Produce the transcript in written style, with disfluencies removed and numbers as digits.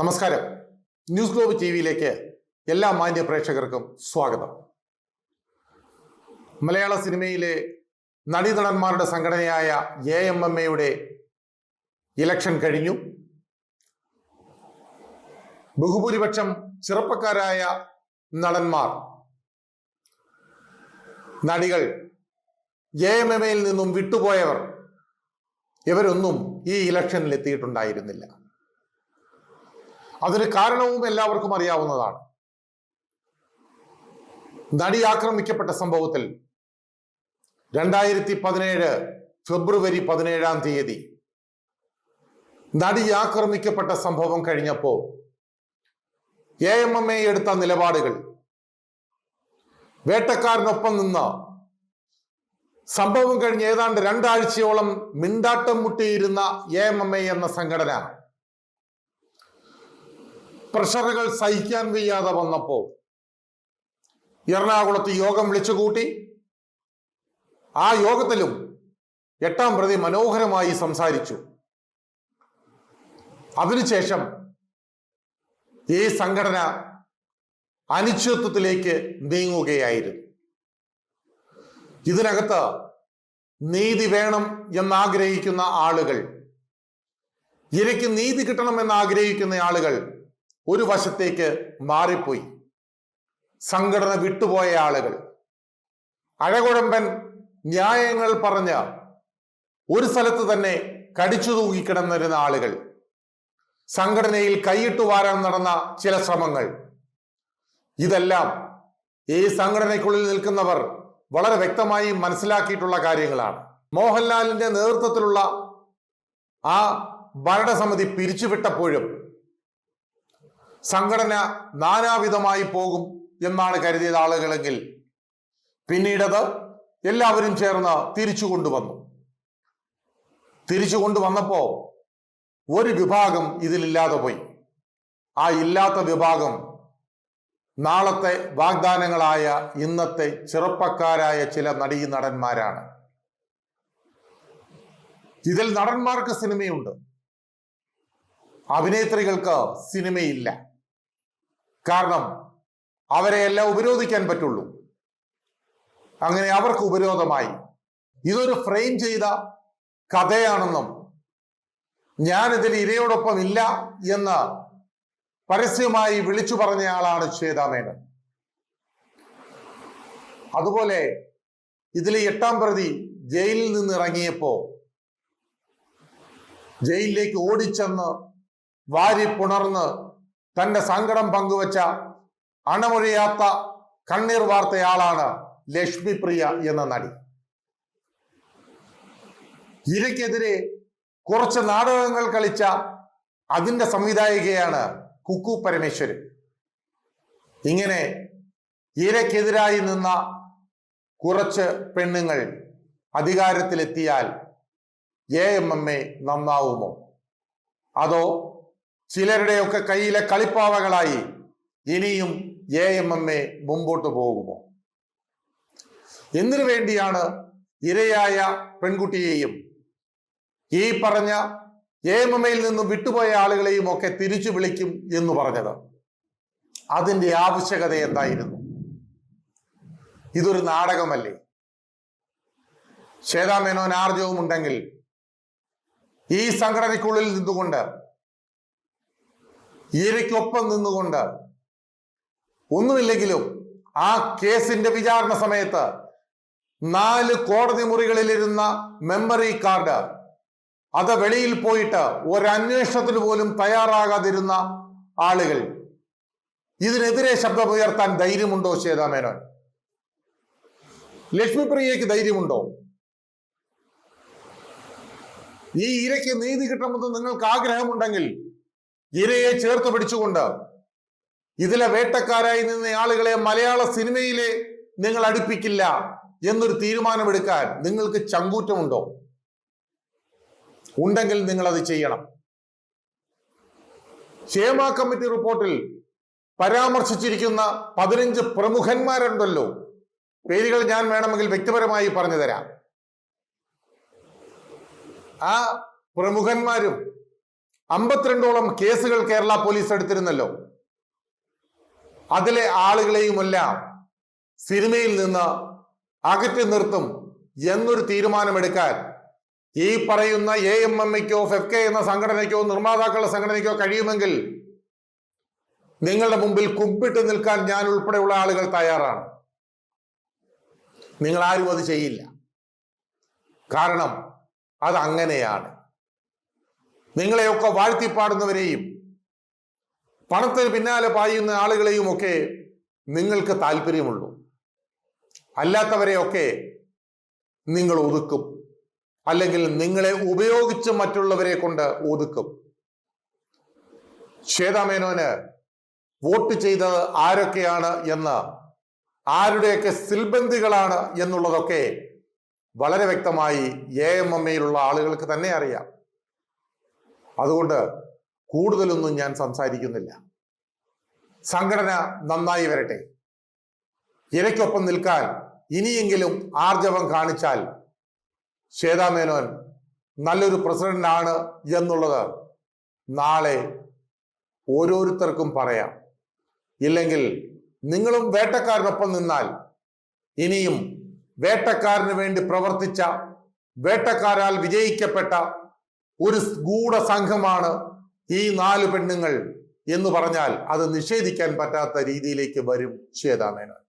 നമസ്കാരം. News globe ടിവിയിലേക്ക് എല്ലാ മാന്യ പ്രേക്ഷകർക്കും സ്വാഗതം. മലയാള സിനിമയിലെ നടീനടന്മാരുടെ സംഘടനയായ AMMA ഇലക്ഷൻ കഴിഞ്ഞു. ബഹുഭൂരിപക്ഷം ചെറുപ്പക്കാരായ നടന്മാർ, നടികൾ, AMMയിൽ നിന്നും വിട്ടുപോയവർ ഇവരൊന്നും ഈ ഇലക്ഷനിൽ എത്തിയിട്ടുണ്ടായിരുന്നില്ല. അതിന് കാരണവും എല്ലാവർക്കും അറിയാവുന്നതാണ്. നടി ആക്രമിക്കപ്പെട്ട സംഭവത്തിൽ 2017 ഫെബ്രുവരി 17 നടി ആക്രമിക്കപ്പെട്ട സംഭവം കഴിഞ്ഞപ്പോൾ AMMA എടുത്ത നിലപാടുകൾ, വേട്ടക്കാരനൊപ്പം നിന്ന് സംഭവം കഴിഞ്ഞ് ഏതാണ്ട് 2 ആഴ്ചയോളം മിണ്ടാട്ടം മുട്ടിയിരുന്ന AMMA എന്ന സംഘടന പ്രഷറുകൾ സഹിക്കാൻ വയ്യാതെ വന്നപ്പോൾ എറണാകുളത്ത് യോഗം വിളിച്ചുകൂട്ടി. ആ യോഗത്തിലും 8-ാം പ്രതി മനോഹരമായി സംസാരിച്ചു. അതിനുശേഷം ഈ സംഘടന അനിശ്ചിതത്വത്തിലേക്ക് നീങ്ങുകയായിരുന്നു. ഇതിനകത്ത് നീതി വേണം എന്നാഗ്രഹിക്കുന്ന ആളുകൾ, ഇരയ്ക്ക് നീതി കിട്ടണമെന്ന് ആഗ്രഹിക്കുന്ന ആളുകൾ ഒരു വശത്തേക്ക് മാറിപ്പോയി. സംഘടന വിട്ടുപോയ ആളുകൾ, അഴകുഴമ്പൻ ന്യായങ്ങൾ പറഞ്ഞ് ഒരു സ്ഥലത്ത് തന്നെ കടിച്ചു തൂങ്ങിക്കിടന്നിരുന്ന ആളുകൾ, സംഘടനയിൽ കൈയിട്ടു വാരാൻ നടന്ന ചില ശ്രമങ്ങൾ, ഇതെല്ലാം ഈ സംഘടനയ്ക്കുള്ളിൽ നിൽക്കുന്നവർ വളരെ വ്യക്തമായി മനസ്സിലാക്കിയിട്ടുള്ള കാര്യങ്ങളാണ്. മോഹൻലാലിന്റെ നേതൃത്വത്തിലുള്ള ആ ഭരണസമിതി പിരിച്ചുവിട്ടപ്പോഴും സംഘടന നാനാവിധമായി പോകും എന്നാണ് കരുതിയത് ആളുകളെങ്കിൽ പിന്നീടത് എല്ലാവരും ചേർന്ന് തിരിച്ചു കൊണ്ടുവന്നപ്പോ ഒരു വിഭാഗം ഇതിലില്ലാതെ പോയി. ആ ഇല്ലാത്ത വിഭാഗം നാളത്തെ വാഗ്ദാനങ്ങളായ ഇന്നത്തെ ചെറുപ്പക്കാരായ ചില നടന്മാരാണ്. ഇതിൽ നടന്മാർക്ക് സിനിമയുണ്ട്, അഭിനേത്രികൾക്ക് സിനിമയില്ല. കാരണം അവരെയെല്ലാം ഉപരോധിക്കാൻ പറ്റുള്ളൂ. അങ്ങനെ അവർക്ക് ഉപരോധമായി. ഇതൊരു ഫ്രെയിം ചെയ്ത കഥയാണെന്നും ഞാനിതിൽ ഇരയോടൊപ്പം ഇല്ല എന്ന് പരസ്യമായി വിളിച്ചു പറഞ്ഞയാളാണ് ശ്വേതാ മേനോൻ. അതുപോലെ ഇതിലെ 8-ാം പ്രതി ജയിലിൽ നിന്ന് ഇറങ്ങിയപ്പോ ജയിലിലേക്ക് ഓടിച്ചെന്ന് വാരി പുണർന്ന് തന്റെ സങ്കടം പങ്കുവച്ച അണമൊഴിയാത്ത കണ്ണീർ വാർത്തയാളാണ് ലക്ഷ്മിപ്രിയ എന്ന നടി. ഇരയ്ക്കെതിരെ കുറച്ച് നാടകങ്ങൾ കളിച്ച അതിന്റെ സംവിധായികയാണ് കുക്കു പരമേശ്വരൻ. ഇങ്ങനെ ഇരയ്ക്കെതിരായി നിന്ന കുറച്ച് പെണ്ണുങ്ങൾ അധികാരത്തിലെത്തിയാൽ AMMA നന്നാവുമോ? അതോ ചിലരുടെയൊക്കെ കയ്യിലെ കളിപ്പാവകളായി ഇനിയും AMMA മുമ്പോട്ട് പോകുമോ? എന്തിനു വേണ്ടിയാണ് ഇരയായ പെൺകുട്ടിയെയും ഈ പറഞ്ഞ AMMയിൽ നിന്നും വിട്ടുപോയ ആളുകളെയും ഒക്കെ തിരിച്ചു വിളിക്കും എന്ന് പറഞ്ഞത്? അതിന്റെ ആവശ്യകത എന്തായിരുന്നു? ഇതൊരു നാടകമല്ലേ? ശ്വേതാ മേനോൻ ആർജവും ഉണ്ടെങ്കിൽ ഈ സംഘടനയ്ക്കുള്ളിൽ നിന്നുകൊണ്ട്, ഇരയ്ക്കൊപ്പം നിന്നുകൊണ്ട്, ഒന്നുമില്ലെങ്കിലും ആ കേസിന്റെ വിചാരണ സമയത്ത് 4 കോടതി മുറികളിലിരുന്ന മെമ്മറി കാർഡ് അത് വെളിയിൽ പോയിട്ട് ഒരന്വേഷണത്തിന് പോലും തയ്യാറാകാതിരുന്ന ആളുകൾ, ഇതിനെതിരെ ശബ്ദമുയർത്താൻ ധൈര്യമുണ്ടോ ശ്വേതാ മേനോൻ? ലക്ഷ്മിപ്രിയയ്ക്ക് ധൈര്യമുണ്ടോ? ഈ ഇരയ്ക്ക് നീതി കിട്ടണമെന്ന് നിങ്ങൾക്ക് ആഗ്രഹമുണ്ടെങ്കിൽ ഇരയെ ചേർത്ത് പിടിച്ചുകൊണ്ട് ഇതിലെ വേട്ടക്കാരായി നിന്ന ആളുകളെ മലയാള സിനിമയിലെ നിങ്ങൾ അടുപ്പിക്കില്ല എന്നൊരു തീരുമാനമെടുക്കാൻ നിങ്ങൾക്ക് ചങ്കൂറ്റമുണ്ടോ? ഉണ്ടെങ്കിൽ നിങ്ങൾ അത് ചെയ്യണം. ക്ഷേമ കമ്മിറ്റി റിപ്പോർട്ടിൽ പരാമർശിച്ചിരിക്കുന്ന 15 പ്രമുഖന്മാരുണ്ടല്ലോ, പേരുകൾ ഞാൻ വേണമെങ്കിൽ വ്യക്തിപരമായി പറഞ്ഞു തരാം. ആ പ്രമുഖന്മാരും 52ഓളം കേസുകൾ കേരള പോലീസ് എടുത്തിരുന്നല്ലോ. അതിലെ ആളുകളെയുമെല്ലാം സിനിമയിൽ നിന്ന് അകറ്റി നിർത്തും എന്നൊരു തീരുമാനമെടുക്കാൻ ഈ പറയുന്ന AMMയ്ക്കോ FEFCA എന്ന സംഘടനയ്ക്കോ നിർമ്മാതാക്കളുടെ സംഘടനയ്ക്കോ കഴിയുമെങ്കിൽ നിങ്ങളുടെ മുമ്പിൽ കുമ്പിട്ട് നിൽക്കാൻ ഞാൻ ഉൾപ്പെടെയുള്ള ആളുകൾ തയ്യാറാണ്. നിങ്ങൾ ആരും അത് ചെയ്യില്ല. കാരണം അത് അങ്ങനെയാണ്. നിങ്ങളെയൊക്കെ വാഴ്ത്തിപ്പാടുന്നവരെയും പണത്തിന് പിന്നാലെ പായുന്ന ആളുകളെയും ഒക്കെ നിങ്ങൾക്ക് താല്പര്യമുള്ളൂ. അല്ലാത്തവരെയൊക്കെ നിങ്ങൾ ഒതുക്കും, അല്ലെങ്കിൽ നിങ്ങളെ ഉപയോഗിച്ച് മറ്റുള്ളവരെ കൊണ്ട് ഒതുക്കും. ശ്വേതാ മേനോന് വോട്ട് ചെയ്തത് ആരൊക്കെയാണ് എന്ന്, ആരുടെയൊക്കെ സിൽബന്ധികളാണ് എന്നുള്ളതൊക്കെ വളരെ വ്യക്തമായി AMMയിലുള്ള ആളുകൾക്ക് തന്നെ അറിയാം. അതുകൊണ്ട് കൂടുതലൊന്നും ഞാൻ സംസാരിക്കുന്നില്ല. സംഘടന നന്നായി വരട്ടെ. ഇരയ്ക്കൊപ്പം നിൽക്കാൻ ഇനിയെങ്കിലും ആർജവം കാണിച്ചാൽ ശ്വേതാ മേനോൻ നല്ലൊരു പ്രസിഡന്റ് ആണ് എന്നുള്ളത് നാളെ ഓരോരുത്തർക്കും പറയാം. ഇല്ലെങ്കിൽ നിങ്ങളും വേട്ടക്കാരനൊപ്പം നിന്നാൽ ഇനിയും വേട്ടക്കാരന് വേണ്ടി പ്രവർത്തിച്ച, വേട്ടക്കാരാൽ വിജയിക്കപ്പെട്ട ഒരു ഗൂഢസംഘമാണ് ഈ 4 പെണ്ണുങ്ങൾ എന്ന് പറഞ്ഞാൽ അത് നിഷേധിക്കാൻ പറ്റാത്ത രീതിയിലേക്ക് വരും ശ്വേതാ മേനോൻ.